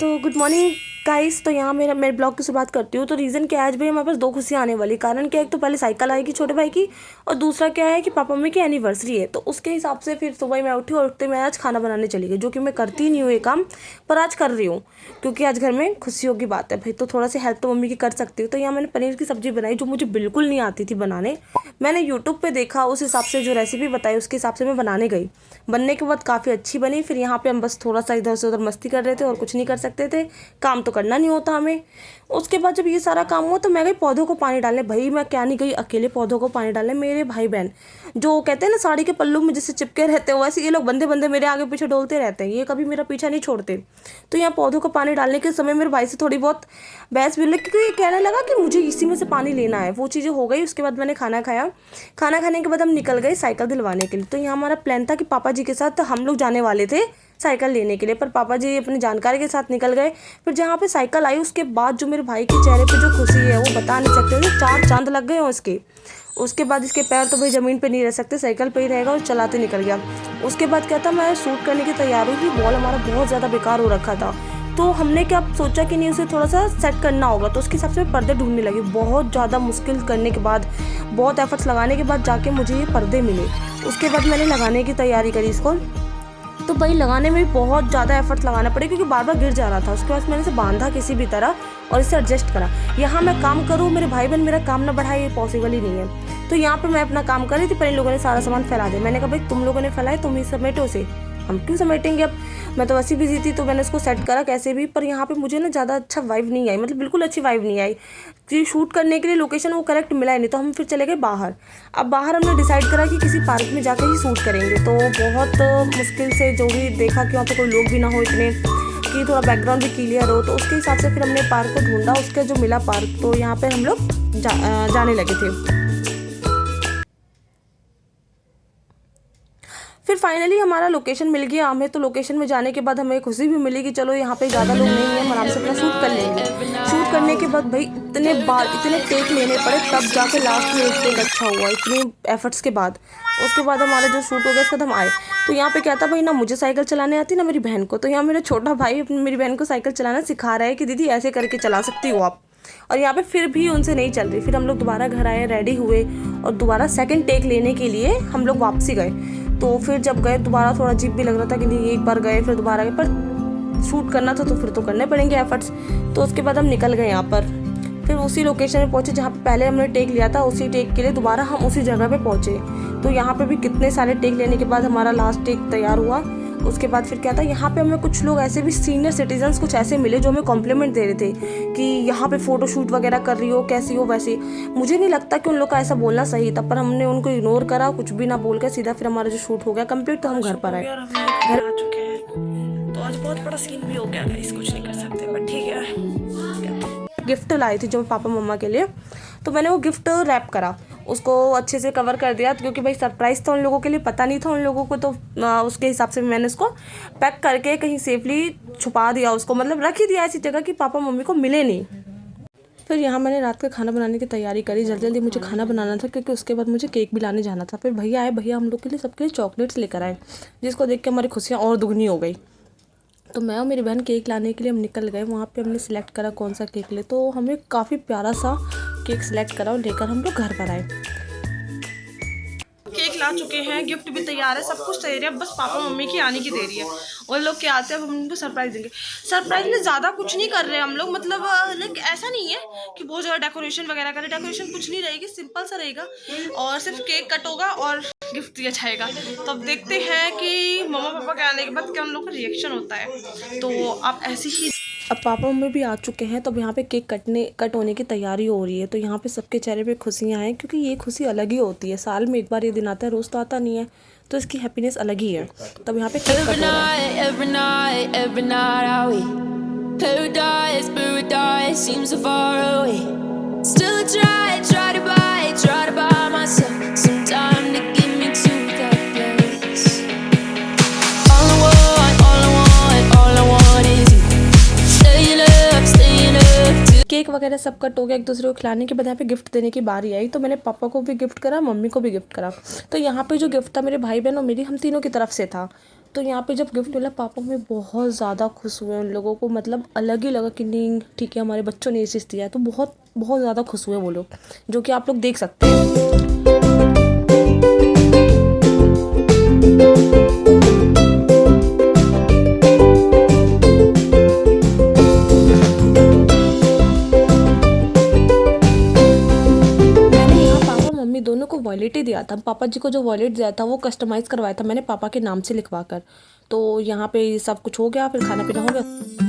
तो good morning guys. तो यहाँ मेरे ब्लॉग की शुरुआत करती हूँ। तो रीज़न क्या है, आज भाई हमारे पास दो खुशियाँ आने वाली। कारण क्या है, एक तो पहले साइकिल आएगी छोटे भाई की, और दूसरा क्या है कि पापा मम्मी की एनिवर्सरी है। तो उसके हिसाब से फिर सुबह मैं उठी और उठते मैं आज खाना बनाने चली गई, जो कि मैं करती नहीं हूँ ये काम, पर आज कर रही हूँ क्योंकि आज घर में खुशियों की बात है भाई। तो थोड़ा सी हेल्प तो मम्मी की कर सकती हूँ। तो यहाँ मैंने पनीर की सब्ज़ी बनाई, जो मुझे बिल्कुल नहीं आती थी बनाने। मैंने यूट्यूब पे देखा, उस हिसाब से जो रेसिपी बताई उसके हिसाब से मैं बनाने गई। बनने के बाद काफ़ी अच्छी बनी। फिर यहाँ पे हम बस थोड़ा सा इधर से उधर मस्ती कर रहे थे और कुछ नहीं कर सकते थे, काम तो करना नहीं होता हमें। उसके बाद जब ये सारा काम हुआ तो मैं गई पौधों को पानी डालने। भाई मैं क्या नहीं गई अकेले पौधों को पानी डालने, मेरे भाई बहन जो कहते हैं ना साड़ी के पल्लू में जैसे चिपके रहते हो, वैसे ये लोग बंदे बंदे मेरे आगे पीछे डोलते रहते हैं, ये कभी मेरा पीछा नहीं छोड़ते। तो यहाँ पौधों को पानी डालने के समय मेरे भाई से थोड़ी बहुत बहस भी लगी, क्योंकि ये कहने लगा कि मुझे इसी में से पानी लेना है। वो चीज़ें हो गई। उसके बाद मैंने खाना खाया। खाना खाने के बाद हम निकल गए साइकिल दिलवाने के लिए। तो यहाँ हमारा प्लान था कि पापा जी के साथ हम लोग जाने वाले थे साइकिल लेने के लिए, पर पापा जी अपनी जानकारी के साथ निकल गए। फिर जहाँ पे साइकिल आई उसके बाद जो मेरे भाई के चेहरे पे जो खुशी है वो बता नहीं सकते थे। चार चांद लग गए हैं उसके। उसके बाद इसके पैर तो भाई ज़मीन पे नहीं रह सकते, साइकिल पे ही रहेगा, और चलाते निकल गया। उसके बाद क्या था, मैं शूट करने की तैयार हुई। बॉल हमारा बहुत ज़्यादा बेकार हो रखा था, तो हमने क्या सोचा कि नहीं उसे थोड़ा सा सेट करना होगा। तो उसके हिसाब से पर्दे ढूंढने लगी। बहुत ज़्यादा मुश्किल करने के बाद, बहुत एफर्ट्स लगाने के बाद जाके मुझे ये पर्दे मिले। उसके बाद मैंने लगाने की तैयारी करी इसको। तो भाई लगाने में भी बहुत ज़्यादा एफर्ट लगाना पड़े, क्योंकि बार बार गिर जा रहा था। उसके बाद मैंने इसे बांधा किसी भी तरह और इसे एडजस्ट करा। यहाँ मैं काम करूँ, मेरे भाई बहन मेरा काम ना बढ़ाए, ये पॉसिबल ही नहीं है। तो यहाँ पे मैं अपना काम कर रही थी, पर इन लोगों ने सारा सामान फैला दिया। मैंने कहा भाई तुम लोगों ने फैलाए, तुम ही समेटो से, हम क्यों समेटेंगे। अब मैं तो वैसे बिजी थी, तो मैंने उसको सेट करा कैसे भी। पर यहाँ पे मुझे ना ज़्यादा अच्छा वाइब नहीं आई, मतलब बिल्कुल अच्छी वाइब नहीं आई कि शूट करने के लिए लोकेशन वो करेक्ट मिला ही नहीं। तो हम फिर चले गए बाहर। अब बाहर हमने डिसाइड करा कि किसी पार्क में जाकर ही शूट करेंगे। तो बहुत मुश्किल से जो भी देखा कि वहाँ पे कोई लोग भी ना हो इतने, कि थोड़ा बैकग्राउंड भी क्लियर हो, तो उसके हिसाब से फिर हमने पार्क को ढूंढा। उसका जो मिला पार्क, तो यहाँ पर हम लोग जाने लगे थे। फिर फाइनली हमारा लोकेशन मिल गया हमें। तो लोकेशन में जाने के बाद हमें खुशी भी मिली कि चलो यहाँ पे ज़्यादा लोग नहीं है, हम आराम से अपना शूट कर लेंगे। शूट करने के बाद भाई इतने बार इतने टेक लेने पड़े, तब जाके लास्ट में एक टेक अच्छा हुआ, इतने एफर्ट्स के बाद। उसके बाद हमारा जो शूट हो गया उसके बाद हम आए। तो यहाँ पे क्या था भाई, ना मुझे साइकिल चलाने आती ना मेरी बहन को। तो यहाँ मेरा छोटा भाई अपनी मेरी बहन को साइकिल चलाना सिखा रहा है कि दीदी ऐसे करके चला सकती हो आप, और यहाँ पे फिर भी उनसे नहीं चल रही। फिर हम लोग दोबारा घर आए, रेडी हुए, और दोबारा सेकंड टेक लेने के लिए हम लोग वापसी गए। तो फिर जब गए दोबारा थोड़ा अजीब भी लग रहा था कि नहीं, एक बार गए फिर दोबारा गए, पर शूट करना था तो फिर तो करने पड़ेंगे एफर्ट्स। तो उसके बाद हम निकल गए यहाँ पर। फिर उसी लोकेशन में पहुँचे जहाँ पे पहले हमने टेक लिया था, उसी टेक के लिए दोबारा हम उसी जगह पे पहुँचे। तो यहाँ पे भी कितने सारे टेक लेने के बाद हमारा लास्ट टेक तैयार हुआ। उसके बाद फिर क्या था, यहाँ पे हमें कुछ लोग ऐसे भी सीनियर सिटीजन्स कुछ ऐसे मिले जो हमें कॉम्प्लीमेंट दे रहे थे कि यहाँ पे फ़ोटोशूट वगैरह कर रही हो, कैसी हो वैसी। मुझे नहीं लगता कि उन लोग का ऐसा बोलना सही था, पर हमने उनको इग्नोर करा, कुछ भी ना बोल के सीधा फिर हमारा जो शूट हो गया कंप्लीट। तो हम घर पर आए, घर आ चुके हैं। तो आज बहुत बड़ा सीन भी हो गया गाइस, कुछ नहीं कर सकते, बट ठीक है। गिफ्ट लाई थी जो पापा मम्मा के लिए, तो मैंने वो गिफ्ट रैप करा, उसको अच्छे से कवर कर दिया, क्योंकि भाई सरप्राइज़ था उन लोगों के लिए, पता नहीं था उन लोगों को। तो उसके हिसाब से मैंने उसको पैक करके कहीं सेफली छुपा दिया, उसको मतलब रख ही दिया ऐसी जगह कि पापा मम्मी को मिले नहीं। फिर यहाँ मैंने रात का खाना बनाने की तैयारी करी। जल्दी जल्दी मुझे खाना बनाना था, क्योंकि उसके बाद मुझे केक भी लाने जाना था। फिर भैया आए, भैया हम लोग के लिए सबके लिए चॉकलेट्स लेकर आए, जिसको देख के हमारी खुशियाँ और दुगनी हो गई। तो मैं और मेरी बहन केक लाने के लिए हम निकल गए। वहाँ पे हमने सिलेक्ट करा कौन सा केक ले, तो हमें काफ़ी प्यारा सा केक सिलेक्ट करा और लेकर हम लोग घर पर आए। केक ला चुके हैं, गिफ्ट भी तैयार है, सब कुछ तैयार है, बस पापा मम्मी की आने की देरी है। और लोग क्या आते हैं, अब हम उनको सरप्राइज देंगे। सरप्राइज में ज़्यादा कुछ नहीं कर रहे हम लोग, मतलब लाइक ऐसा नहीं है कि बहुत ज़्यादा डेकोरेशन वगैरह करें। डेकोरेशन कुछ नहीं रहेगी, सिंपल सा रहेगा, और सिर्फ केक कट होगा और गिफ्ट दिया जाएगा। तो अब देखते हैं कि मम्मा पापा के आने के बाद क्या उन लोग का रिएक्शन होता है। तो आप ऐसी ही। अब पापा मम्मी भी आ चुके हैं, तो अब यहाँ पे केक कट होने की तैयारी हो रही है। तो यहाँ पे सबके चेहरे पे खुशियाँ हैं, क्योंकि ये खुशी अलग ही होती है। साल में एक बार ये दिन आता है, रोज़ तो आता नहीं है, तो इसकी हैप्पीनेस अलग ही है। तब यहाँ पे केक कट हो रहा केक वगैरह सब कट हो गया। एक दूसरे को खिलाने के बाद यहाँ पे गिफ्ट देने की बारी आई। तो मैंने पापा को भी गिफ्ट करा, मम्मी को भी गिफ्ट करा। तो यहाँ पे जो गिफ्ट था मेरे भाई बहन और मेरी, हम तीनों की तरफ से था। तो यहाँ पे जब गिफ्ट मिला पापा में बहुत ज़्यादा खुश हुए, उन लोगों को मतलब अलग ही लगा कि नहीं ठीक है हमारे बच्चों ने ये चीज़ दिया है, तो बहुत बहुत ज़्यादा खुश हुए वो लोग, जो कि आप लोग देख सकते हैं। मैंने यहाँ पापा मम्मी दोनों को वॉलेट ही दिया था। पापा जी को जो वॉलेट दिया था वो कस्टमाइज़ करवाया था मैंने पापा के नाम से लिखवा कर। तो यहाँ पे सब कुछ हो गया, फिर खाना पीना हो गया।